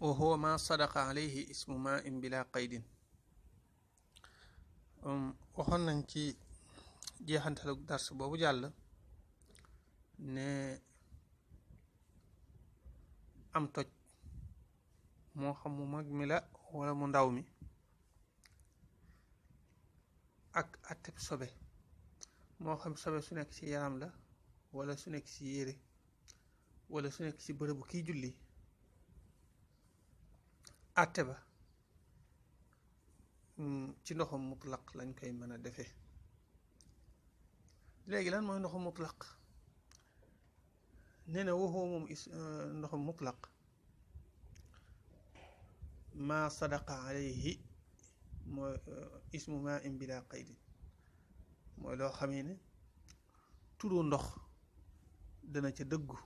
wa huwa ma sadaqa alayhi ismu ma in bila qaydin. waxoon nañ ci jeexantalu dars boobu jàll ne am toj moo xam mu mag mi la wala mu ndaw mi ak atteb sobe moo xam sobe su nekk ci yaram la wala su nekk ci yére wala su nekk ci bërëbu kiy julli, atte ba ci ndoxum mutlaq lañ koy mën a defee. léegi lan mooy ndoxum mutlaq? nee na waxoo moom ndoxum mutlaq ma sadaqa alayhi mooy ismu ma in bila qaydin, mooy loo xamee ne turu ndox dana ca dëggu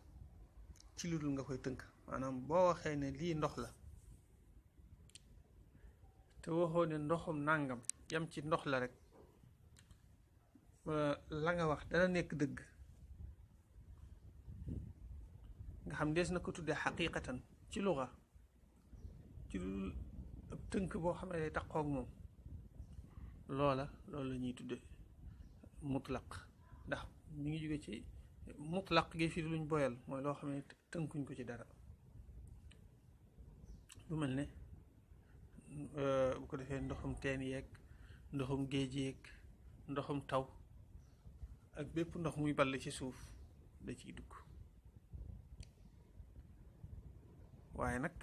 ci lu dul nga koy tënk. maanaam boo waxee ne lii ndox la te waxoo ne ndoxum nàngam yam ci ndox la rek, la nga wax dana nekk dëgg, nga xam des na ko tuddee xaqiqatan ci luxa, ci lu ab tënk boo xam ne day taqoog moom, loolu la ñuy tudde mutlaq. ndax mi ngi jóge ci mutlaq gi fii luñ boyal, mooy loo xam ne tënkuñ ko ci dara. lu mel ne bu ko defee ndoxum teen yeeg ndoxum géej yeeg ndoxum taw ak bépp ndox muy ball ci suuf da ciy dugg. waaye nag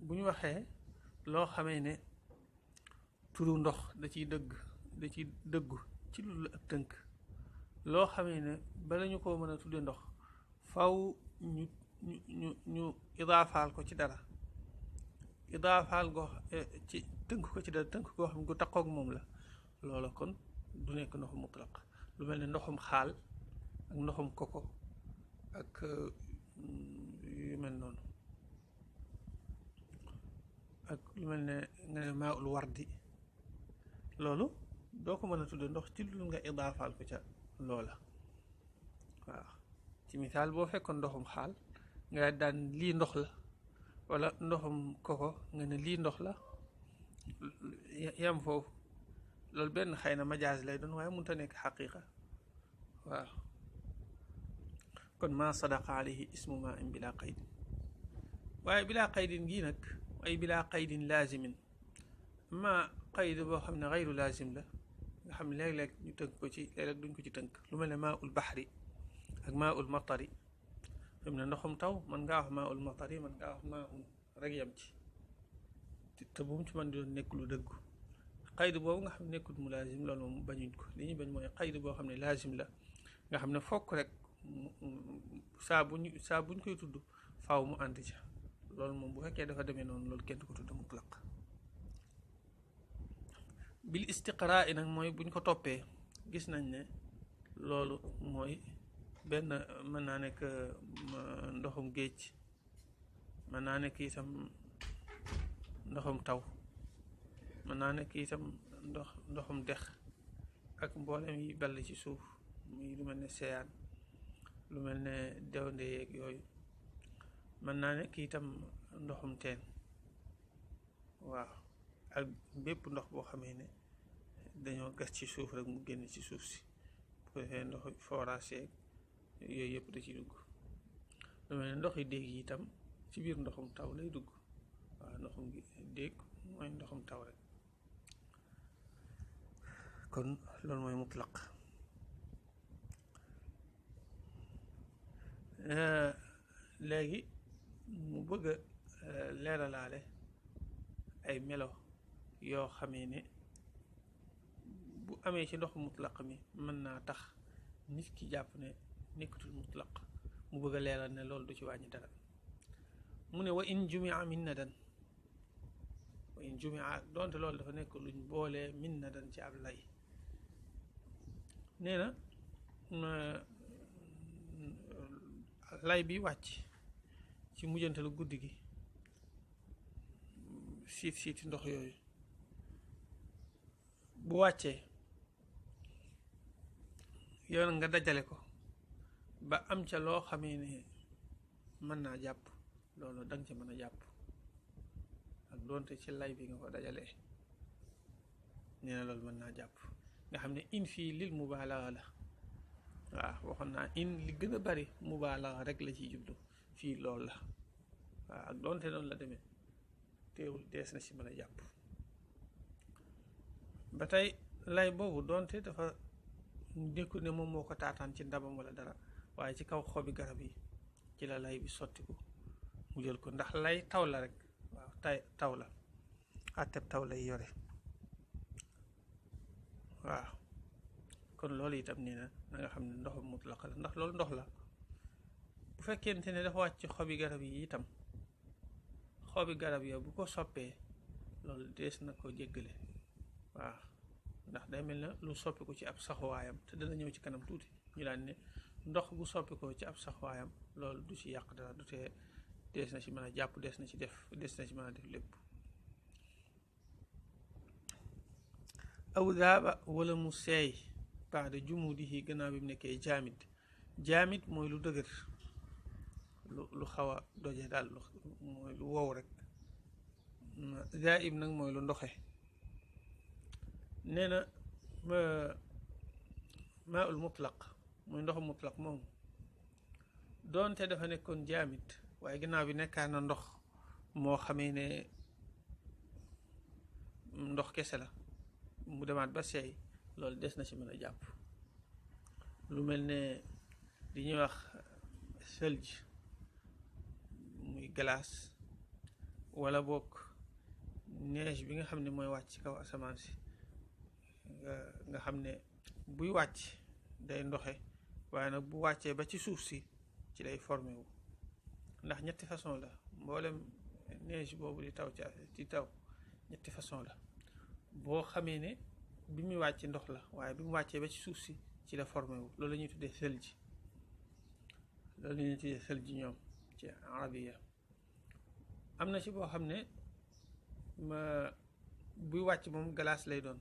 bu ñu waxee loo xamee ne turu ndox da ciy dëggu ci lu ak tënk, loo xamee ne bala ñu ko mën a tudde ndox faw ñu idaafaal ko ci dara, idaafaal goo ci tënk ko ci dara, tënk goo xam ne gu taqoog moom la, loola kon du nekk ndoxum mutlaq. lu mel ne ndoxum xaal ak ndoxum koko ak yu mel noonu, ak lu mel ne nga ne maa ul wardi, loolu doo ko mën a tudde ndox ci lu nga idaafaal ko ca loola. waaw ci misaal boo fekkoon ndoxum xaal nga daan lii ndox la, wala ndoxum koko nga ne lii ndox la, yam foofu, loolu benn xëy na majaaz lay doon waaye mënut a nekk xaqiqa. waaw kon ma sadaqa alayhi ismu ma in bila qaydin. waaye bila qaydin gii nag ay bila qaydin laazimin, ma qayd boo xam ne xayru laazim la, nga xam ne léeg-léeg ñu tënk ko ci, léeg-léeg duñ ko ci tënk. lu mel ne maa ul baxri ak maa ul matari. fi mu ne ndoxum taw man ngaa wax maa ul matari, man ngaa wax maa ul rek yam ci, te bu mu ci mën di doon nekk lu dëggu. qayd boobu nga xam ne nekkut mu laazim, loolu moom bañuñ ko. li ñuy bañ mooy qayd boo xam ne laazim la, nga xam ne fokk rek saa buñ koy tudd faaw mu ànd ca. loolu moom bu fekkee dafa demee noonu, loolu kenn du ko tudd mutlaq. bil istiqraa nag mooy buñ ko toppee gis nañ ne loolu mooy benn, mën naa nekk ndoxum géej, mën naa nekk itam ndoxum taw, mën naa nekk itam ndoxum dex ak mboolem yi ball ci suuf, muy lu mel ne seyaan, lu mel ne dewnde yeeg yooyu. mën naa nekk itam ndoxum teen. waaw ak bépp ndox boo xamee ne dañoo gas ci suuf rek mu génn ci suuf si, bu ko defee ndox forage yeeg yooyu yëpp da ciy dugg. lu mel ne ndox yi déeg yi itam ci biir ndoxum taw lay dugg. waaw ndoxum déeg mooy ndoxum taw rek. kon loolu mooy mutlaq. léegi mu bëgg a leeralaale ay melo yoo xamee ne bu amee ci ndoxu mutlaq mi mën naa tax nit ki jàpp ne nekkatul mutlaq. mu bëgg a leeral ne loolu du ci wàññi dara. mu ne wa in jumia min nadan, wa in jumia doonte loolu dafa nekk luñ boolee min nadan ci ab lay. nee na lay bi wàcc ci mujjantalu guddi gi, siiti ndox yooyu bu wàccee, yow nga dajale ko ba am ca loo xamee ne mën naa jàpp loolu danga ci mën a jàpp ak doonte ci lay bi nga ko dajalee nee na loolu mën naa jàpp nga xam ne in fii lil mubaalaga la waaw waxoon naa in li gën a bari mubaalaga rek la ciy jublu fii loolu la waaw ak doonte noonu la demee teewul dees na ci mën a jàpp ba tey lay boobu doonte dafa nekkul ne moom moo ko taataan ci ndabam wala dara waaye ci kaw xobi garab yi ci la lay bi sottiku mu jël ko ndax lay taw la rek waaw taw la àtteb taw lay yore waaw kon loolu itam nii na nga xam ne ndoxum mutlaq la ndax loolu ndox la bu fekkente ne dafa wàcc xobi garab yi itam xobi garab ya bu ko soppee loolu dees na ko jéggale waaw ndax day mel ne lu soppiku ci ab saxuwaayam te dana ñëw ci kanam tuuti ñu daan ne ndox bu soppikoo ci ab saxuwaayam loolu du ci yàq dara du tee dees na ci mën a jàpp des na ci mën a def lépp aw daaba wala mu seey baada jumudihi gannaaw bi mu nekkee jaamit mooy lu dëgër lu xaw a doje daal mooy lu wow rek zaib nag mooy lu ndoxe nee na maa ul mutlaq muy ndoxu mutlaq moom doonte dafa nekkoon jaamit waaye gannaaw bi nekkaan na ndox moo xamee ne ndox kese la mu demaat ba seey loolu des na ci mën a jàpp lu mel ne li ñuy wax sëlj muy glace wala boog neige bi nga xam ne mooy wàcc ci kaw asamaan si nga xam ne buy wàcc day ndoxe waaye nag bu wàccee ba ci suuf si ci lay formé wu ndax ñetti façon la mboolem neige boobu di taw ñetti façon la boo xamee ne bi muy wàcc ndox la waaye bi mu wàccee ba ci suuf si ci la formé wu loolu la ñuy tuddee sëlj ñoom ci arabiya am na ci boo xam ne buy wàcc moom glace lay doon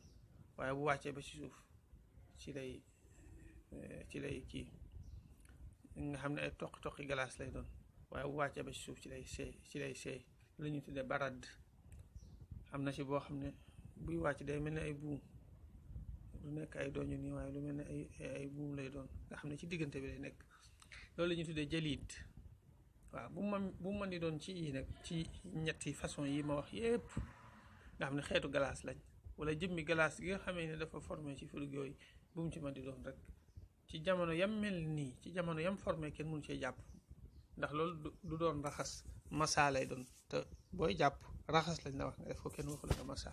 waaye bu wàccee ba ci suuf ci lay kii nga xam ne ay toqi glace lay doon waaye bu wàccee ba ci suuf ci lay seey la ñuy tuddee barad. am na ci boo xam ne buy wàcc day mel ne ay buum lu nekk ay doñu nii waaye lu mel ne ay buum lay doon nga xam ne ci diggante bi lay nekk loolu la ñuy tuddee jaliid. waaw bu mu mën di doon ci yi nag ci ñetti façon yi ma wax yépp nga xam ne xeetu glace lañ wala jëmmi glace gi nga xamee ne dafa formé ci frigo yi bu mu ci mën di doon rek ci jamono yam mel nii ci jamono yam formé kenn mënu cee jàpp ndax loolu du doon raxas massa lay doon te booy jàpp raxas lañ la wax nga def ko kenn waxu la nga massa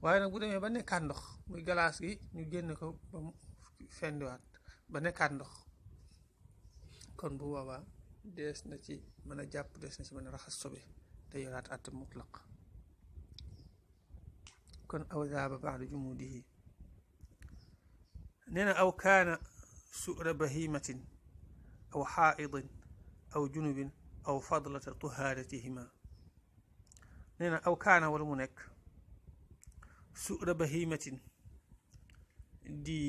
waaye nag bu demee ba nekkaat ndox muy glace gi ñu génn ko ba mu fendiwaat ba nekkaat ndox kon bu boobaa dees na ci mën a jàpp dees na ci mën a raxas sobe te yoraat àtte mutlaq kon aw zaaba ba'da jumudihi nee na aw kaana su'ra bahimatin aw xaa'idin aw junubin aw fadlata tuhaaratihima nee na aw kaana wala mu nekk su'ra bahimatin di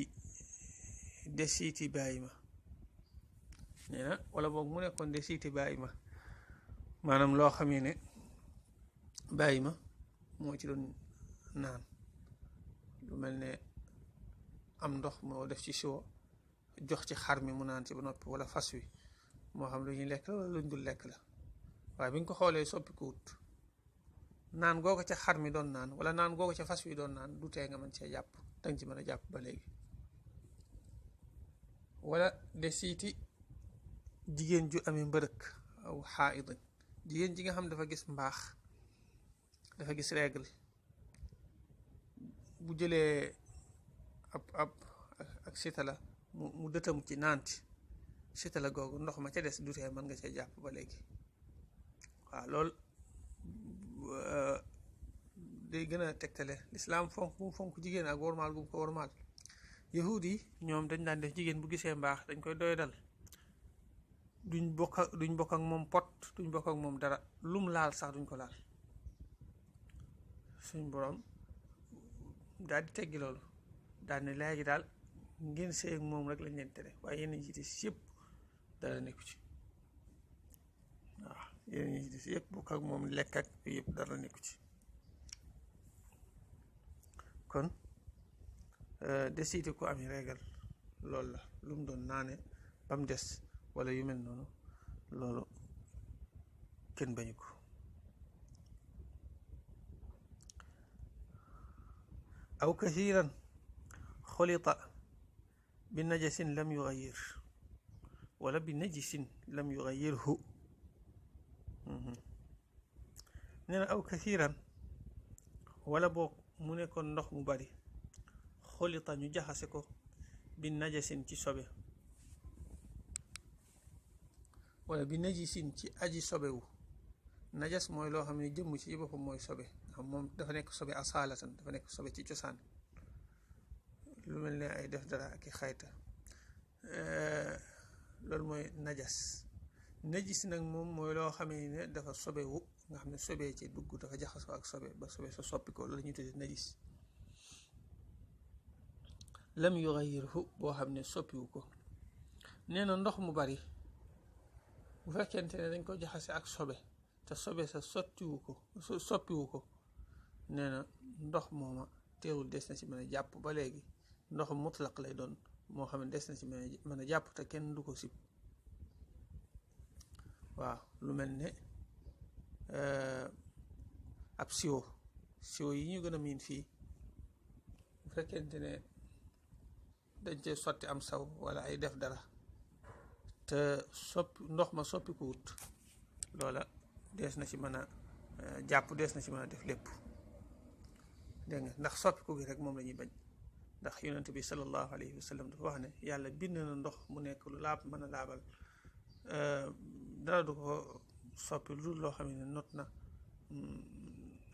desiiti bàyyi ma nee na wala boog mu nekkoon desiiti bàyyi ma maanaam loo xamee ne bàyyi ma moo ci doon naan lu mel ne am ndox moo def ci siwo jox ci xar mi mu naan ci ba noppi wala fas wi moo xam lu ñuy lekk la wala luñ dul lekk la waaye bi nga ko xoolee soppikuwut naan googu ca xar mi doon naan wala naan googu ca fas wi doon naan du tee nga mën cee jàpp danga ci mën a jàpp ba léegi wala desiiti jigéen ju amee mbërëk aw xaaidin jigéen ji nga xam dafa gis mbaax dafa gis règle bu jëlee ak sitala mu dëtam ci naanti sitala googu ndox ma ca des du tee mën nga cee jàpp ba léegi waaw loolu day gën a tegtale lislaam fonk bu mu fonk jigéen ak wormaal bu mu ko wormaal yahud yi ñoom dañ daan def jigéen bu gisee mbaax dañ koy doy dal duñ bokk ak moom pot duñ bokk ak moom dara lum laal sax duñ ko laal suñ borom daal di teggi loolu daal ne léegi daal ngeen sëy ak moom rek lañ leen tere waaye yenn jiite si yëpp dara nekku ci waaw yeneen yi ci des yëpp bokk ak moom lekk ak yëpp dara nekku ci. kon desité ko ami régal loolu la lu mu doon naane ba mu des wala yu mel noonu loolu kenn bañu ko. aw kathiran xulita bi najasin lam yugayir wala bi najisin lam yugayirhu. nee na aw kathiran wala boog mu nekkoon ndox mu bari xulita ñu jaxase ko bi najasin ci sobe wala bi najisin ci aji sobewu. najas mooy loo xam ne jëmm ci boppam mooy sobe xam moom dafa nekk sobe asaalatan dafa nekk sobe ci cosaan lu mel ne ay def dara ak i xayta loolu mooy najas. najis nag moom mooy loo xamee ne dafa sobewu nga xam ne sobee ci dugg dafa jaxasoo ak sobe ba sobe sa soppi ko loolu la ñuy tuddee najis. lam yughayyirhu boo xam ne soppiwu ko. nee na ndox mu bari bu fekkente ne dañ ko jaxase ak sobe te sobe sa soppiwu ko nee na ndox mooma teewul des na ci mën a jàpp ba léegi ndox mutlaq lay doon moo xam ne des na ci mën a jàpp te kenn du ko sib. waaw lu mel ne ab siwo yi ñu gën a miin fii bu fekkente ne dañ cee sotti am saw wala ay def dara te ndox ma soppi ko wut loola dees na ci mën a jàpp dees na ci mën a def lépp dégg nga ndax soppiku gi rek moom la ñuy bañ ndax yonent bi sallallahu alayhi wa sallam dafa wax ne yàlla bind na ndox mu nekk lu laab mën a laabal dara du ko soppi lu dul loo xam ne not na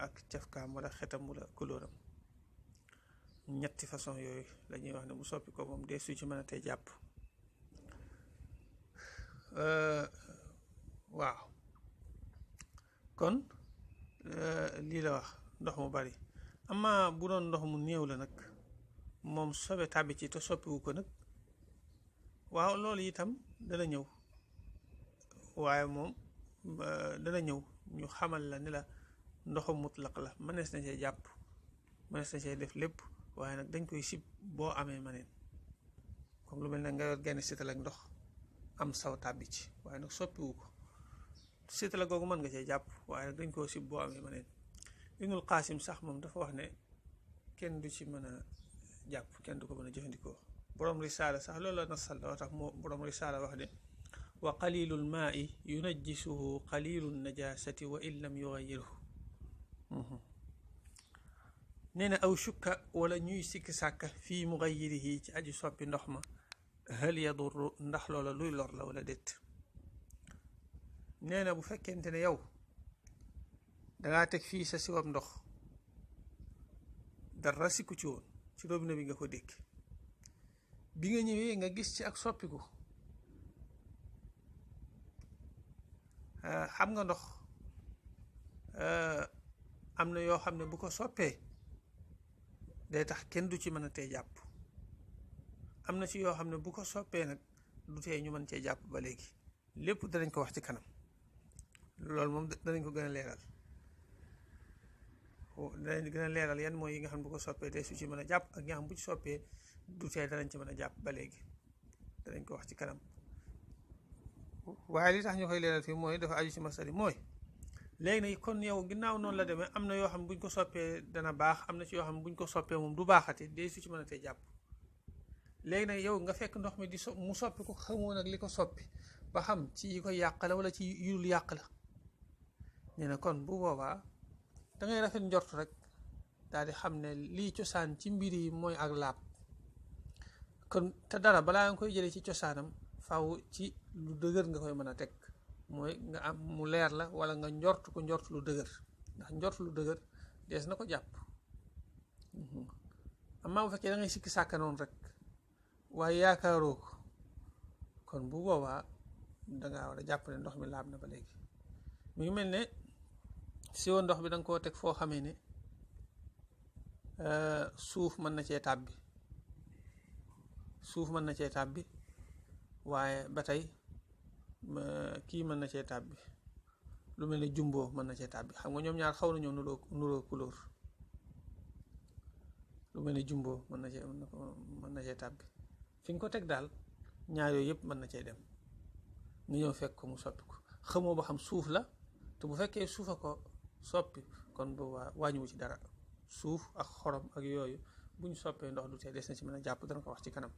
ak cafkaam wala xetam wala kulóoram. ñetti façon yooyu la ñuy wax ne mu soppi ko moom dee su ci mën a tey jàpp. waaw kon lii la wax ndox mu bari amma bu doon ndox mu néew la nag moom sobe tàbbi ci te soppiwu ko nag waaw loolu itam dana ñëw waaye moom dana ñëw ñu xamal la ni la ndoxu mutlaq la mënees na cee jàpp mënees na cee def lépp waaye nag dañ koy sib boo amee maneen comme lu mel ne nga yor genn sital ak ndox am saw tàbbi ci waaye nag soppiwu ko sital googu mën nga cee jàpp waaye nag dañ koo sib boo amee maneen. Ibnul Qaasim sax moom dafa wax ne kenn du ci mën a jàpp kenn du ko mën a jëfandikoo. borom risaala sax loolu la nasal la tax moo borom risaala wax ne wa qalilul maai yunajjisuhu qalilun najasati wa in lam yugayyirhu. nee na aw shukka wala ñuy sikki sàkka fii mugayyirihi ci aji soppi ndox ma hal yadurru ndax loola luy lor la wala déet. nee na bu fekkente ne yow dangaa teg fii sa siwam ndox dara sikku ci woon ci robinet bi nga ko dékk bi nga ñëwee nga gis ci ak soppiku xam nga ndox am na yoo xam ne bu ko soppee day tax kenn du ci mën a tee jàpp am na ci yoo xam ne bu ko soppee nag du tee ñu mën cee jàpp ba léegi lépp danañ ko wax ci kanam loolu moom danañ ko gën a leeral danañ gën a leeral yan mooy yi nga xam ne bu ko soppee te su ci mën a jàpp ak ñi nga xam bu ci soppee du tee danañ ci mën a jàpp ba léegi danañ ko wax ci kanam waaye li tax ñu koy leeral fii mooy dafa aju ci masali mooy léegi nag kon yow ginnaaw noonu la demee am na yoo xam ne buñ ko soppee dana baax am na ci yoo xam ne buñ ko soppee moom du baaxati de su ci mën a tee jàpp léegi nag yow nga fekk ndox mi di mu soppi ko xamoo nag li ko soppi ba xam ci yi koy yàq la wala ci yul yàq la nee na kon bu boobaa da ngay rafet njort rek daal di xam ne lii cosaan ci mbir yi mooy ak laab kon te dara balaa nga koy jëlee ci cosaanam faw ci lu dëgër nga koy mën a teg mooy nga am mu leer la wala nga njort ko njort lu dëgër ndax njort lu dëgër dees na ko jàpp amaa bu fekkee da ngay sikki sàkka noonu rek waaye yaakaaroo ko kon bu boobaa dangaa war a jàpp ne ndox mi laab na ba léegi mi ngi mel ne siwo ndox bi da nga koo teg foo xamee ne suuf mën na cee tàbbi waaye ba tey kii mën na cee tàbbi lu mel ne jumbo mën na cee tàbbi xam nga ñoom ñaar xaw nañoo nuroo couleur lu mel ne jumbo mën na cee tàbbi fi nga ko teg daal ñaar yooyu yëpp mën na cee dem nga ñëw fekk ko mu soppi ko xamoo ba xam suuf la te bu fekkee suufa ko soppi kon boobaa wàññiwu ci dara suuf ak xorom ak yooyu buñ soppee ndox du tee des na ci mën a jàpp dana ko wax ci kanam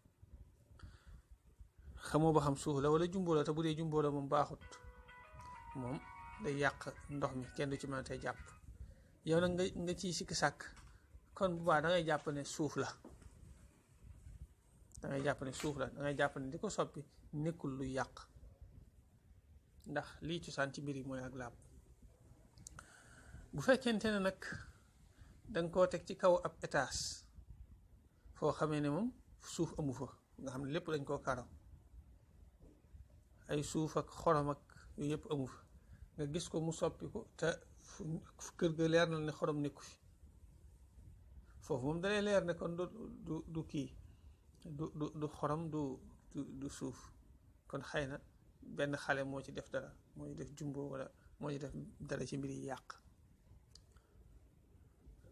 xamoo ba xam suuf la wala jumbo la te bu dee jumbo la moom baaxut moom day yàq ndox mi kenn du ci mën a tey jàpp yow nag nga ciy sikki sàkk kon bu baax da ngay jàpp ne suuf la da ngay jàpp ne di ko soppi nekkul luy yàq ndax lii cosaan ci mbir yi mooy ak laab bu fekkente ne nag danga koo teg ci kaw ab étage foo xamee ne moom suuf amu fa nga xam ne lépp dañ koo karaw ay suuf ak xorom ak yooyu yëpp amu fa nga gis ko mu soppi ko te kër ga leer na ne xorom nekku fi foofu moom dalay leer ne kon du kii du xorom du suuf kon xëy na benn xale moo ci def dara moo ci def jumbo wala moo ci def dara ci mbir yi yàq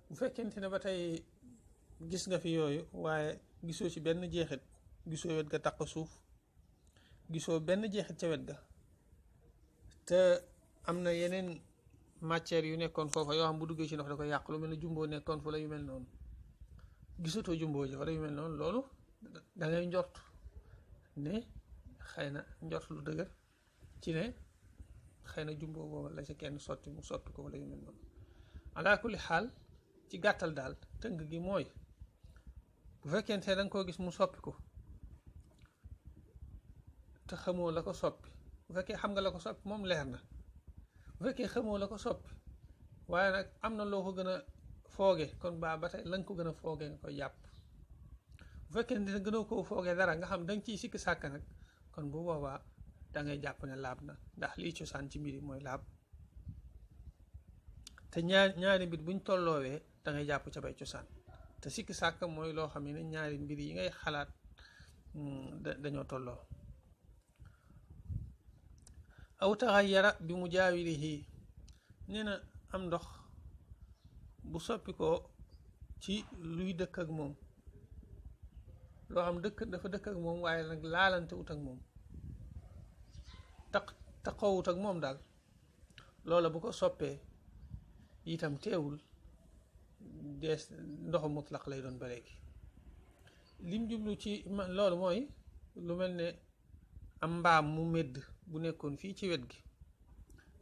bu fekkente ne ba tey gis nga fi yooyu waaye gisoo ci benn jeexit gisoo wet ga taq suuf gisoo benn jeexit ca wet ga te am na yeneen matière yu nekkoon foofa yoo xam bu duggee ci ndox da ko yàq lu mel ne jumbo nekkoon fa la yu mel noonu gisatoo jumbo ji wala yu mel noonu loolu da ngay njort ne xëy na njort lu dëgër ci ne xëy na jumbo booba la ca kenn sotti mu soppi ko wala yu mel noonu ala kulli xaal ci gàttal daal tënk gi mooy bu fekkente da nga koo gis mu soppi ko te xamoo la ko soppi bu fekkee xam nga la ko soppi moom leer na bu fekkee xamoo la ko soppi waaye nag am na loo ko gën a fooge kon ba tey la nga ko gën a fooge nga koy jàpp bu fekkee ne gënoo koo fooge dara nga xam da nga ciy sikki sàkk nag kon bu boobaa da ngay jàpp ne laab na ndax lii cosaan ci mbir yi mooy laab te ñaari mbir buñ tolloowee da ngay jàpp ca bay cosaan te sikki sàkk mooy loo xam ne ñaari mbir yi ngay xalaat dañoo tolloo aw taxayyara bi mujaawirihi nee na am ndox bu soppi ko ci luy dëkk ak moom loo xam dafa dëkk ak moom waaye nag laalante wut ak moom taqoowut ak moom daal loola bu ko soppee itam teewul dees ndoxu mutlaq lay doon ba léegi lim jublu ci loolu mooy lu mel ne am mbaam mu medd bu nekkoon fii ci wet gi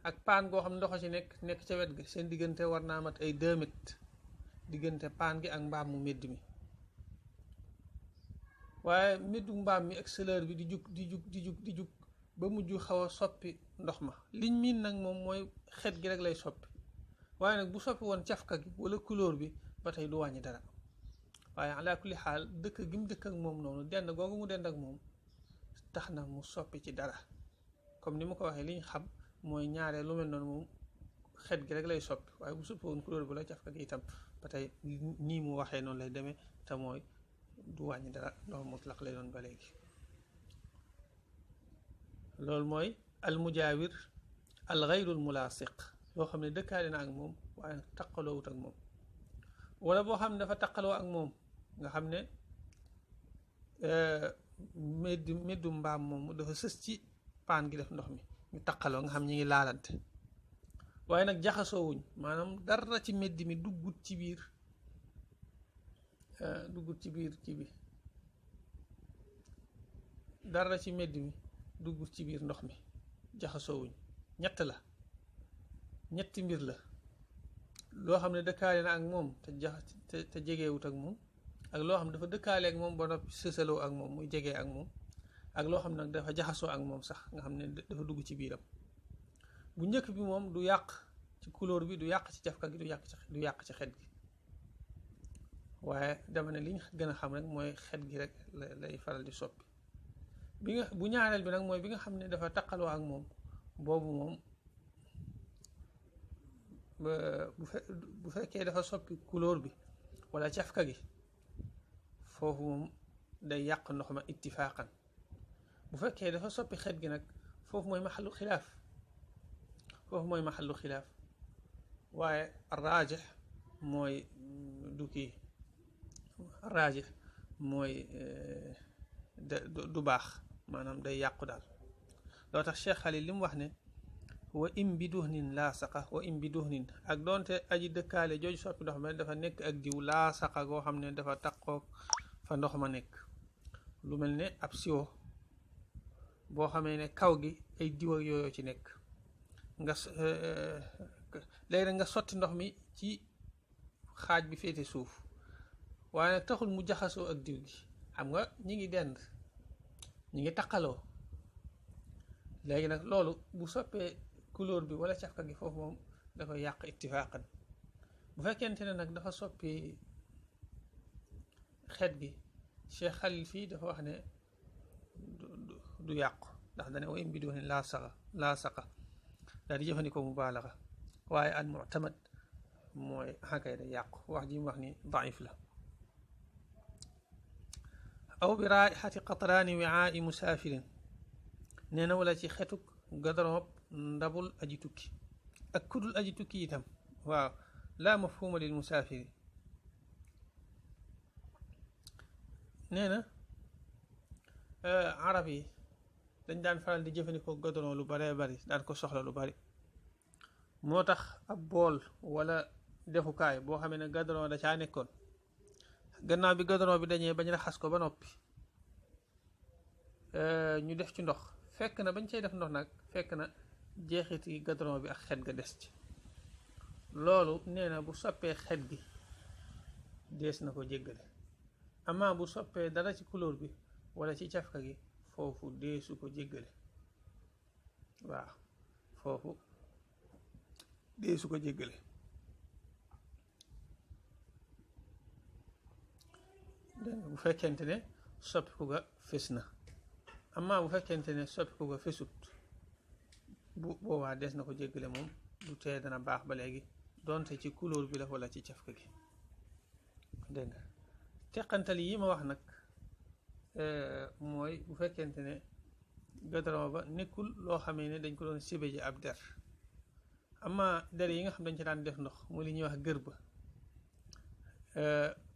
ak paan goo xam ndox ci nekk ca wet gi seen diggante war naa mat ay 2 mètres diggante paan gi ak mbaam mu medd mi waaye meddu mbaam mi accélère bi di jug ba mujj xaw a soppi ndox ma liñ miin nag moom mooy xet gi rek lay soppi waaye nag bu soppi woon cafka gi wala couleur bi ba tey du wàññi dara waaye ala kulli xaal dëkk gi mu dëkk ak moom noonu dend googu mu dend ak moom tax na mu soppi ci dara comme ni ma ko waxee li ñu xam mooy ñaaree lu mel noonu moom xet gi rek lay soppi waaye bu soppi woon couleur bi la cafka gi itam ba tey nii mu waxee noonu lay demee te mooy du wàññi dara ndox mutlaq lay doon ba léegi loolu mooy al mujaawir al gayrul mulaasiq loo xam ne dëkkaale na ak moom waaye taqaloowut ak moom wala boo xam ne dafa taqaloo ak moom nga xam ne meddu mbaam moom dafa sës ci paan gi def ndox mi ñu taqaloo nga xam ñi ngi laalante waaye nag jaxasoowuñ maanaam dara ci medd mi duggut ci biir kii bi dara ci medd mi duggut ci biir ndox mi jaxasoowuñ ñetti mbir la loo xam ne dëkkaale na ak moom te jegewut ak moom ak loo xam ne dafa dëkkaale ak moom ba noppi sësaloo ak moom muy jegee ak moom ak loo xam ne nag dafa jaxasoo ak moom sax nga xam ne dafa dugg ci biiram bu njëkk bi moom du yàq ci couleur bi du yàq ci cafka gi du yàq ci xet gi waaye dama ne li ñu gën a xam rek mooy xet gi rek lay faral di soppi bu ñaareel bi nag mooy bi nga xam ne dafa taqaloo ak moom boobu moom bu fekkee dafa soppi couleur bi wala cafka gi foofu moom day yàq ndox ma ittifaaqan bu fekkee dafa soppi xet gi nag foofu mooy maxalu xilaaf foofu mooy maxallu xilaaf waaye raajix mooy du kii raajix mooy du baax maanaam day yàqu daal loo tax Cheikh Xalil li mu wax ne wa im bi duhnin laasaqa wa im bi duhnin ak doonte aji dëkkaale jooju soppi ndox ma dafa nekk ak diw laasaqa goo xam ne dafa taqoog fa ndox ma nekk lu mel ne ab siwo boo xamee ne kaw gi ay diw ak yooyu ci nekk nga léegi nag nga sotti ndox mi ci xaaj bi féete suuf waaye nag taxul mu jaxasoo ak diw gi xam nga ñi ngi dend ñi ngi taqaloo léegi nag loolu bu soppee couleur bi wala cafka gi foofu moom dafa yàq ittifaaqan bu fekkente ne nag dafa soppi xeet gi Cheikh Xalil fii dafa wax ne du yàqu ndax dane wa im bi doon laa saqa daal di jëfandikoo mubaalaxa waaye al mu'tamad mooy xakay da yàqu wax ji mu wax ni daif la aw bi raixati qatraani wiaai musaafirin nee na wala ci xetuk gadroob ndabul aji tukki ak kudul aji tukki itam waaw laa mafhuma lil musaafiri nee na arab yi dañ daan faral di jëfandikoo gadron lu baree bari daan ko soxla lu bari moo tax ab bool wala defukaay boo xamee ne gadron da caa nekkoon gannaaw bi gadron bi dañee bañ raxas ko ba noppi ñu def ci ndox fekk na bañ cay def ndox nag fekk na jeexiti gadron bi ak xet ga des ci loolu nee na bu soppee xet gi dees na ko jéggale amaa bu soppee dara ci couleur bi wala ci cafka gi foofu deesu ko jéggale waaw foofu deesu ko jéggale dégg bu fekkente ne soppiku ga fés na amaa bu fekkente ne soppiku ga fésut bu boobaa des na ko jéggale moom du tee dana baax ba léegi donte ci couleur bi la wala ci cafka gi dégg nga teqantal yi ma wax nag mooy bu fekkente ne gadron ba nekkul loo xamee ne dañ ko doon sibe ji ab der ama der yi nga xam dañ ci daan def ndox mu li ñuy wax gër ba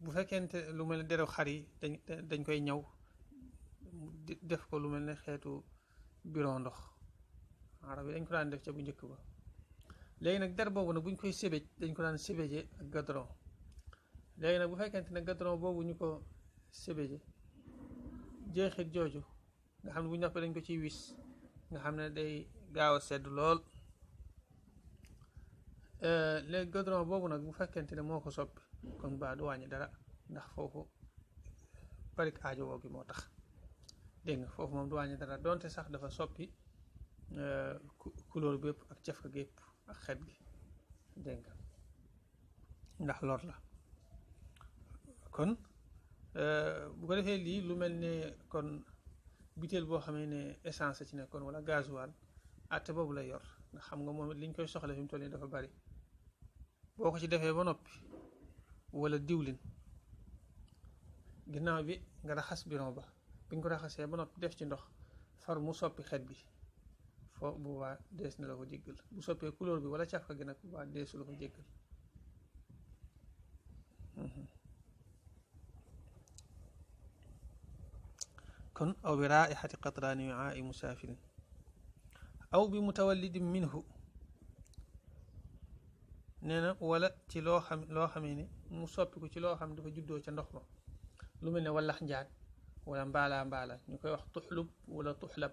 bu fekkente lu mel ne deru xar yi dañ koy ñaw def ko lu mel ne xeetu biron ndox arab yi dañ ko daan def ca bu njëkk ba léegi nag der boobu nag buñ koy sébéj dañ ko daan sébéje ak gadron léegi nag bu fekkente ne gadron boobu ñu ko sébéje jeexit jooju nga xam ne bu ñoppee dañ ko ciy wis nga xam ne day gaaw a sedd lool léegi gadron boobu nag bu fekkente ne moo ko soppi kon baa du wàññi dara ndax foofu barik aajo woo gi moo tax dégg nga foofu moom du wàññi dara donte sax dafa soppi couleur bi yëpp ak cafka gi yëpp ak xet gi dégg nga ndax lor la kon bu ko defee lii lu mel ne kon butéel boo xamee ne essence ci nekkoon wala gasoil àtte boobu lay yor ndax xam nga moom liñ koy soxla fi mu toll nii dafa bari boo ko ci defee ba noppi wala diwlin ginnaaw bi nga raxas biron ba bi nga ko raxasee ba noppi def ci ndox far mu soppi xet gi foo bu boobaa dees na la ko jéggal bu soppee couleur bi wala cafka gi nag bu boobaa deesu la ko jéggal kon aw bi raixati qatraani wiaai musaafirin aw bi mutawallidin minhu nee na wala ci loo xamee ne mu soppiku ci loo xam dafa juddoo ca ndox ma lu mel ne wallax njaan wala mbaala ñu koy wax tuxlub wala tuxlab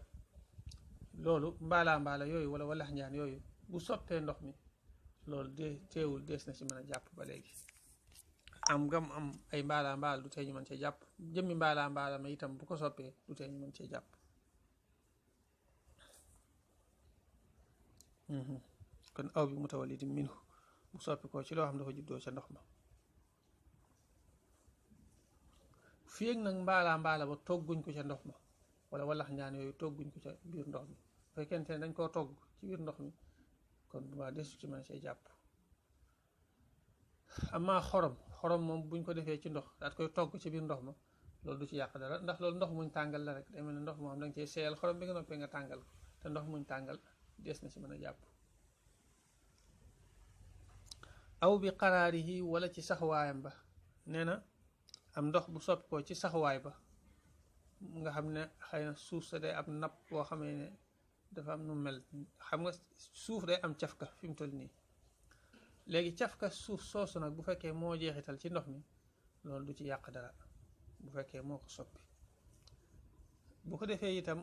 loolu mbaala yooyu wala wallax njaan yooyu bu soppee ndox mi loolu teewul dees na ci mën a jàpp ba léegi am gam am ay mbaala du tee ñu mën cee jàpp jëmmi mbaala ma itam bu ko soppee du tee ñu mën cee jàpp kon aw bi mutawallidin minhu bu soppi ko ci loo xam dafa juddoo ca ndox ma fii ak nag mbaala ba togguñ ko ca ndox ma wala wallax njaan yooyu togguñ ko ca biir ndox mi bu fekkente ne dañ koo togg ci biir ndox mi kon bu baax desu ci mën cee jàpp amaa xorom moom buñ ko defee ci ndox daat koy togg ci biir ndox ma loolu du ci yàq dara ndax loolu ndox muñ tàngal la rek day mel ne ndox moo xam da nga cee seeyal xorom bi nga noppee nga tàngal ko te ndox muñ tàngal des na ci mën a jàpp aw bi qaraarihi wala ci saxuwaayam ba nee na am ndox bu soppi ko ci saxuwaay ba nga xam ne xëy na suuf sa day am napp boo xamee ne dafa am nu mel xam nga suuf day am cafka fi mu toll nii léegi cafka suuf soosu nag bu fekkee moo jeexital ci ndox mi loolu du ci yàq dara bu fekkee moo ko soppi bu ko defee itam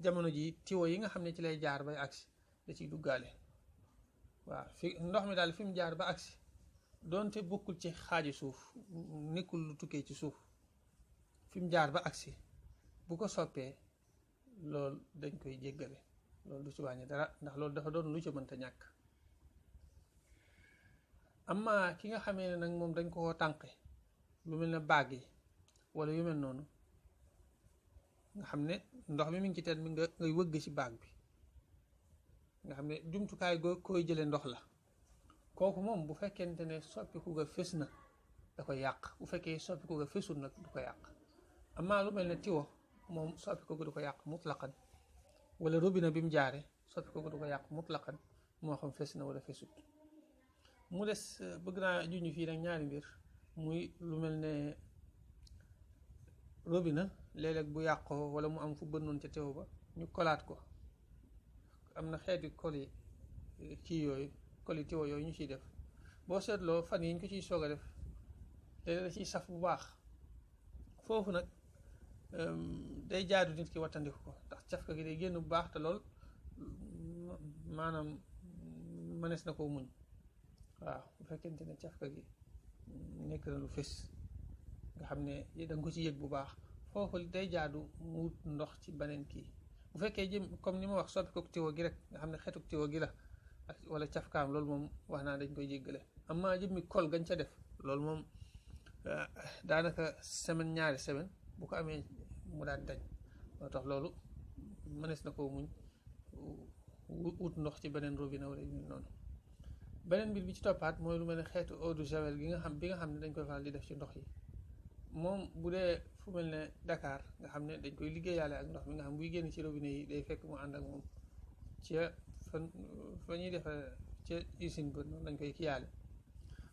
jamono ji tiwo yi nga xam ne ci lay jaar bay agsi da ciy duggaale waaw fi ndox mi daal fi mu jaar ba agsi doonte bokkul ci xaaji suuf nekkul lu tukkee ci suuf fi mu jaar ba agsi bu ko soppee loolu dañ koy jéggale loolu du ci wàññi dara ndax loolu dafa doon lu ci mënta ñàkk amma ki nga xamee ne nag moom dañ ko tànqe lu mel ne baag yi wala yu mel noonu nga xam ne ndox mi ngi ci teen mi nga ngay wëgg ci baag bi nga xam ne jumtukaay goo koy jële ndox la kooku moom bu fekkente ne soppiku ga fés na da koy yàq bu fekkee soppiku ga fésul nag du ko yàq amma lu mel ne tiwo moom soppiku ga du ko yàq mutlaqan wala robinet bi mu jaare soppiku ga du ko yàq mutlaqan moo xam fés na wala fésut mu des bëgg naa juñu fii nag ñaari mbir muy lu mel ne robinet léeg-léeg bu yàqoo wala mu am fu bënnoon ca teew ba ñu kolaat ko am na xeeti koli kii yooyu koli teew yooyu ñu ciy def boo seetloo fan yi ñu ko ciy soog a def léeg-léeg da ciy saf bu baax foofu nag day jaadu nit ki wattandiku ko ndax cafka gi day génn bu baax te lool maanaam mënees na koo muñ waaw bu fekkente ne cafka gi nekk na lu fés nga xam ne da nga ko ci yëg bu baax foofu day jaadu mu wut ndox ci beneen kii bu fekkee jëm comme ni ma wax soppi ko tiwo gi rek nga xam ne xetuk tiwo gi la ak wala cafkaam loolu moom wax naa dañ koy jéggale amma jëmmi kol gañ ca def loolu moom daanaka semaine ñaari semaine bu ko amee mu daan dañ moo tax loolu mënees na koo muñ wut ndox ci beneen robinet wala yu mel noonu beneen mbir bi ci toppaat mooy lu mel ne xeetu eau de javel bi nga xam ne dañ koy faral di def ci ndox yi moom bu dee fu mel ne Dakar nga xam ne dañ koy liggéeyaale ak ndox mi nga xam buy génn ci robinet yi day fekk mu ànd ak moom ca fa ñuy defee ca usine ba noonu lañ koy kiyaale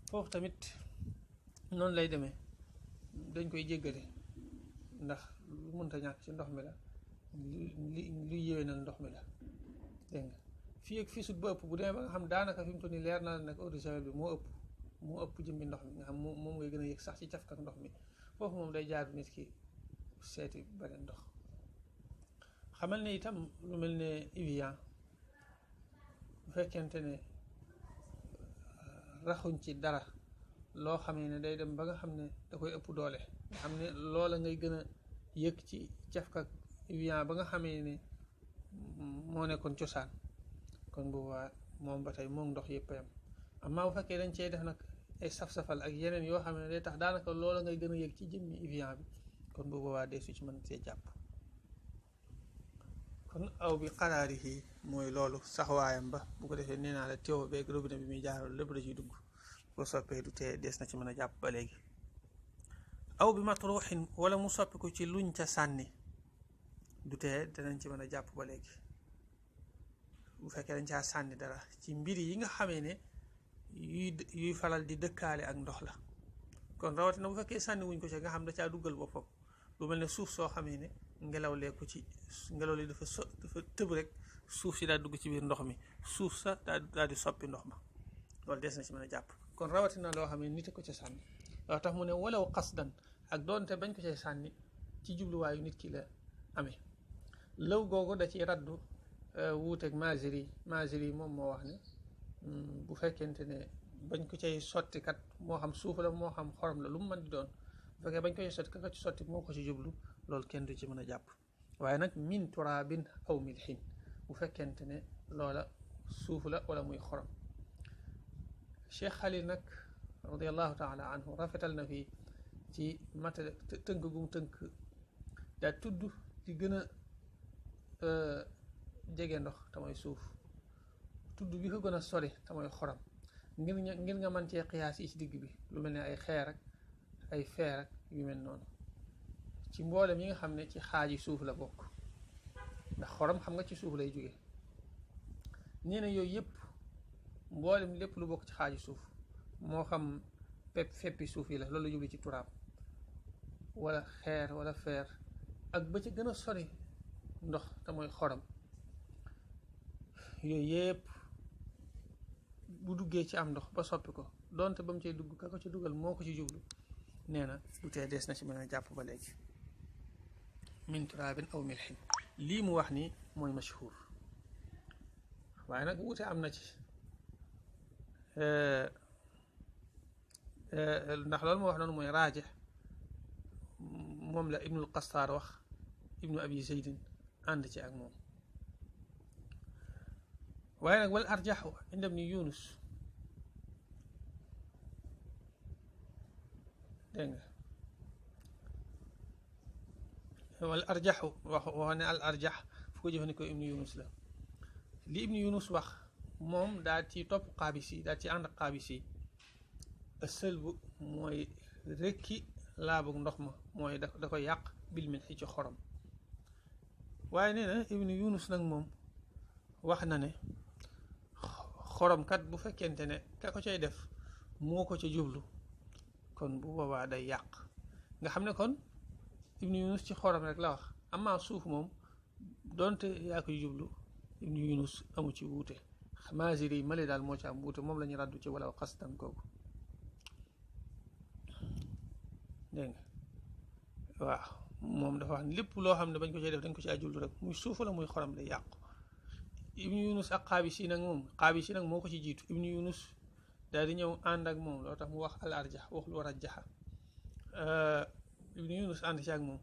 foofu tamit noonu lay demee dañ koy jéggale ndax lu mënta ñàkk ci ndox mi la luy yéwénal ndox mi la dégg nga fii ak fii sut ba ëpp bu demee ba nga xam daanaka fi mu toll nii leer na la nag eau de javel bi moo ëpp jëmbi ndox mi nga xam moom ngay gën a yëg sax ci cafka ndox mi foofu moom day jaadu nit ki seeti beneen ndox xamal ne itam lu mel ne Evian bu fekkente ne raxuñ ci dara loo xam ne day dem ba nga xam ne da koy ëpp doole nga xam ne loola ngay gën a yëg ci cafka Evian ba nga xamee ne moo nekkoon cosaan kon boobaa moom ba tey moom ndox yëpp yam amma bu fekkee dañ cee def nag ay saf-safal ak yeneen yoo xam ne day tax daanaka loola ngay gën a yëg ci jëmmi Evian bi kon bu boobaa dee su ci mën see jàpp kon aw bi xaraari yi mooy loolu saxwaayam ba bu ko defee nee naa la teew beeg robinet bi muy jaaral lépp da ciy dugg boo soppee du tee des na ci mën a jàpp ba léegi aw bi matruuxin wala mu soppi ko ci luñ ca sànni du tee danañ ci mën a jàpp ba léegi bu fekkee dañ caa sànni dara ci mbir yi nga xamee ne yuy faral di dëkkaale ak ndox la kon rawatina bu fekkee sànni wuñ ko ci nga xam da caa duggal boppam lu mel ne suuf soo xamee ne ngelaw lee ko ci ngelaw li dafa tëb rek suuf si daa dugg ci biir ndox mi suuf sa daal di soppi ndox ma loolu des na ci mën a jàpp kon rawatina loo xam ne nit ko ca sànni loo tax mu ne walaw qasdan ak doonte bañ ko cay sànni ci jubluwaayu nit ki la amee lëw googu da ciy raddu wuuteeg Maaziri moom moo wax ne bu fekkente ne bañ ko cay sotti kat moo xam suuf la moo xam xorom la lu mu mën di doon bu fekkee bañ ko cay sotti ka ci sotti moo ko ci jublu loolu kenn du ci mën a jàpp waaye nag min turaabin aw milhin bu fekkente ne loola suuf la wala muy xorom Cheikh Khalil nag radiallahu taala anhu rafetal na fii ci mata tënk gum tënk daa tudd di gën a jege ndox te mooy suuf tudd bi ko gën a sori te mooy xorom ngir nga mën cee xiyaas yi ci digg bi lu mel ne ay xeer ak ay feer ak yu mel noonu ci mboolem yi nga xam ne ci xaaji suuf la bokk ndax xorom xam nga ci suuf lay jóge nee na yooyu yëpp mboolem lépp lu bokk ci xaaju suuf moo xam feppi suuf yi la loolu la jubli ci turaab wala xeer wala feer ak ba ci gën a sori ndox te mooy xorom yooyu yépp bu duggee ci am ndox ba soppi ko donte ba mu cay dugg ka ko ci dugal moo ko ci jublu nee na du tee des na ci mën a jàpp ba léegi min turaabin aw milxin lii mu wax ni mooy mashhur waaye nag wuute am na ci ndax loolu mu wax noonu mooy raaje moom la ibnul qastaar wax ibnu abi zeydin ànd ci ak moom waaye nag wal arjaxu inda ibni yunus dégg nga wal arjaxu wax ne al arjax fu ko jëfandikoo ibnu yunus la li ibnu yunus wax moom daal ci topp qaabis yi daal ci ànd qaabis yi sëlbu mooy rekki laabug ndox ma mooy da koy yàq bil milxi ci xorom waaye nee na ibnu yunus nag moom wax na ne xorom kat bu fekkente ne ka ko cay def moo ko ca jublu kon bu boobaa day yàq nga xam ne kon ibnu yunus ci xorom rek la wax amaa suuf moom donte yaa koy jublu ibnu yunus amu ci wuute maasiri yi mali daal moo ci am wuute moom la ñu raddu ci wala xasdan kooku dégg nga waaw moom dafa wax ne lépp loo xam ne bañ ko cay def dañ ko ci jublu rek muy suuf la muy xorom day yàqu ibnu yunus ak xaabisi nag moom xaabisi nag moo ko ci jiitu ibnu yunus daal di ñëw ànd ak moom loo tax mu wax al arjax wax lu war a jaxa ibnu yunus ànd ci ak moom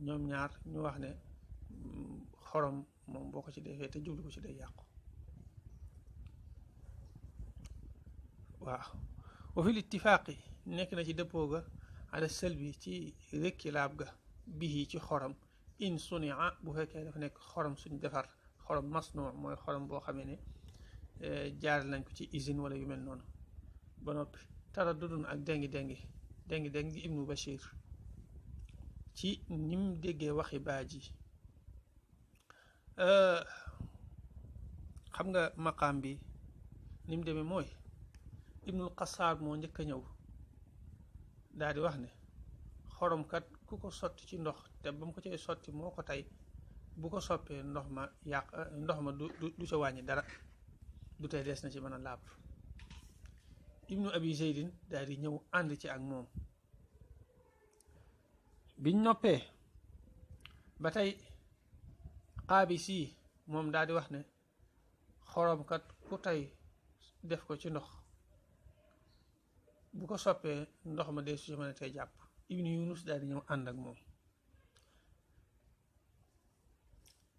ñoom ñaar ñu wax ne xorom moom boo ko ci defee te jublu ko ci day yàqu waaw wa fil ittifaaqi nekk na ci dëppoo ga ala sëlbi ci rekki laab ga bihi ci xorom in sunia bu fekkee dafa nekk xorom suñ defar xorom masnu mooy xorom boo xamee ne jaar nañ ko ci usine wala yu mel noonu ba noppi tara dudun ak déngi ibnu bashir ci nim déggee waxi baaji xam nga maqaam bi ni mu demee mooy ibnul qasaar moo njëkk a ñëw daal di wax ne xoromkat ku ko sotti ci ndox te ba mu ko cay sotti moo ko tey bu ko soppee ndox ma yàq ndox ma du ca wàññi dara du tey des na ci mën a laab ibnu abi zeydin daal di ñëw ànd ci ak moom biñ noppee ba tey xaabis yi moom daal di wax ne xoromkat ku tey def ko ci ndox bu ko soppee ndox ma dee su ci mën a tey jàpp ibnu yunus daal di ñëw ànd ak moom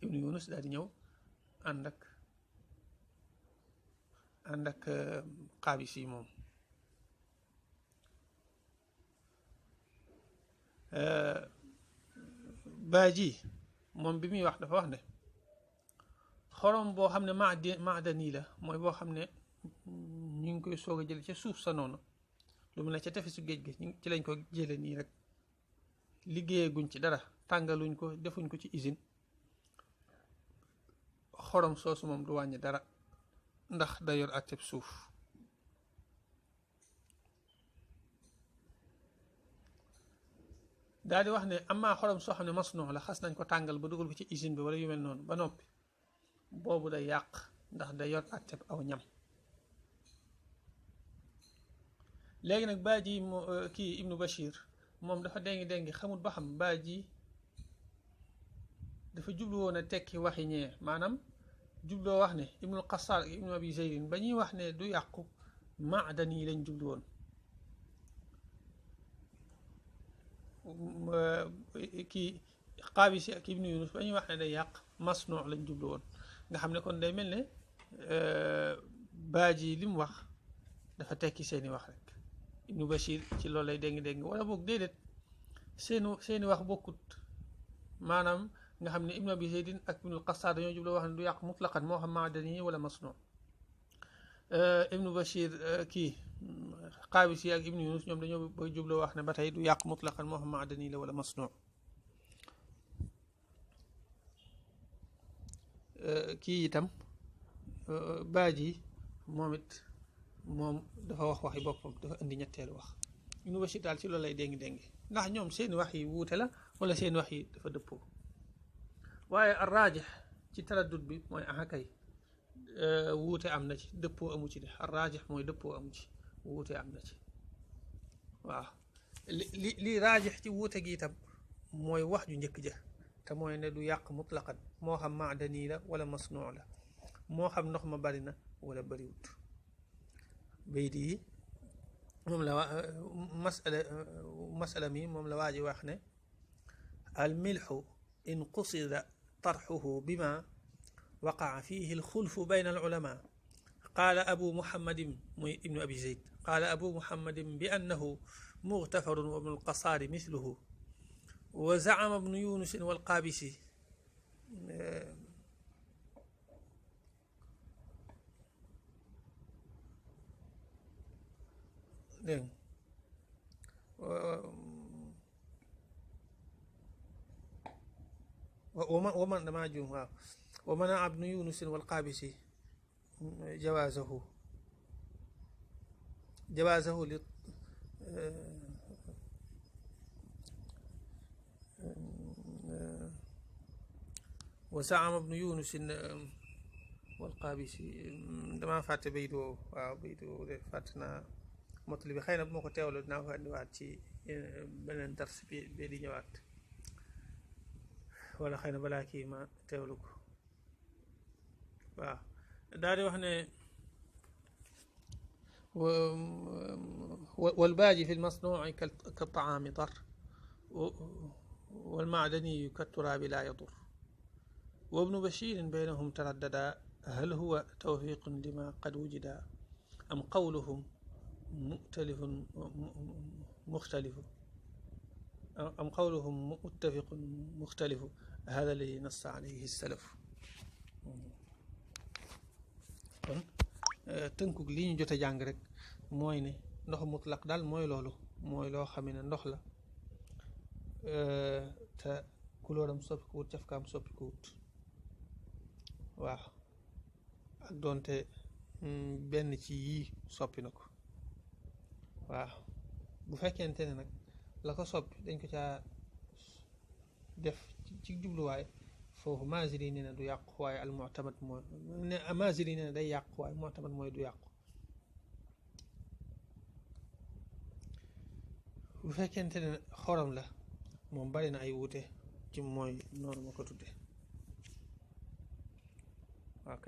ibnu yunus daal di ñëw ànd ak xaabis yi moom baaji moom bi muy wax dafa wax ne xorom boo xam ne maadani la mooy boo xam ne ñu ngi koy soog a jële ca suuf sa noonu lu mu ne ca tefesu géej gi ci lañ ko jële nii rek liggéeyaguñ ci dara tàngaluñ ko defuñ ko ci usine xorom soosu moom du wàññi dara ndax da yor àtteb suuf daal di wax ne amaa xorom soo xam ne masnuu la xas nañ ko tàngal ba dugal ko ci usine bi wala yu mel noonu ba noppi boobu day yàq ndax day yor àtteb aw ñam léegi nag baaji kii ibnu bashir moom dafa déngi xamul ba xam baaji dafa jublu woon a tekki waxi ñee maanaam jubloo wax ne ibnul qasaar ak ibnu abi zeydin ba ñuy wax ne du yàqu maadan yi lañ jublu woon kii xaabisi ak ibnu yunus ba ñuy wax ne day yàq masnuu lañ jublu woon nga xam ne kon day mel ne baaji li mu wax dafa tekki seeni wax rek ibnu bashir ci loolu lay dégg wala boog déedéet seeni wax bokkut maanaam nga xam ne ibnu abi zeydin ak ibnul qasaar dañoo jubloo wax ne du yàq mutlaqan moo xam maadani wala masnu ibnu bashir kii xaabisi ak ibnu yunus ñoom dañoo ba jubloo wax ne ba tey du yàq mutlaqan moo xam maadani la wala masnu kii itam baaji moom it moom dafa wax waxi boppam dafa indi ñetteelu wax Ibnu Bashir daal ci loolu lay déngi ndax ñoom seeni wax yi wuute la wala seeni wax yi dafa dëppoo waaye ar raajix ci taraddud bi mooy kay wuute am na ci dëppoo amu ci de ar raajix mooy dëppoo amu ci wuute am na ci waaw li raajix ci wuute gi itam mooy wax ju njëkk ja te mooy ne du yàq mutlaqan moo xam maadani la wala masnuu la moo xam ndox ma bari na wala bariwut bayt yi moom la masala mi moom la waa ji wax ne al milxu in qusida tarxuhu bima waqaa fihi alxulfu bayna alulama qaala abu muhammadin muy ibnu abi zeyd qaala abu muhammadin bi annahu mughtafarun wa ibnu alqasaari mithluhu wa zaama ibnu yunusin walqaabisi dégg waman damaa juum waaw wa manaa ibnu yunusin walqaabisi jawaazahu li wa zaama ibnu yunusin walqaabisi damaa fàtte bayt woowu waaw bayt woowu de fàtte naa motali bi xëy na bu ma ko teewlu dinaa ko andiwaat ci beneen dars bi di ñëwaat wala xëy na balaa kii ma teewlu ko waaw daal di wax ne والباجي في المصنوع كالطعام ضر والمعدني كالتراب لا يضر وابن بشير بينهم ترددا هل هو توفيق لما قد وجدا أم قولهم متفق مختلف هذا الذي نص عليه السلف kon tënkug li ñu jot a jàng rek mooy ne ndox mutlaq daal mooy loolu mooy loo xam ne ndox la te kulóoram soppikuwut cafkaam soppikuwut waaw ak doonte benn ci yii soppi na ko waaw bu fekkente ne nag la ko soppi dañ ko caa def ci jubluwaay foofu Maaziri nee na du yàqu waaye al mu'tamad mooy ne Maaziri nee na day yàqu waaye mu'tamad mooy du yàqu bu fekkente ne xorom la moom bari na ay wuute ci mooy noonu ma ko tudde ok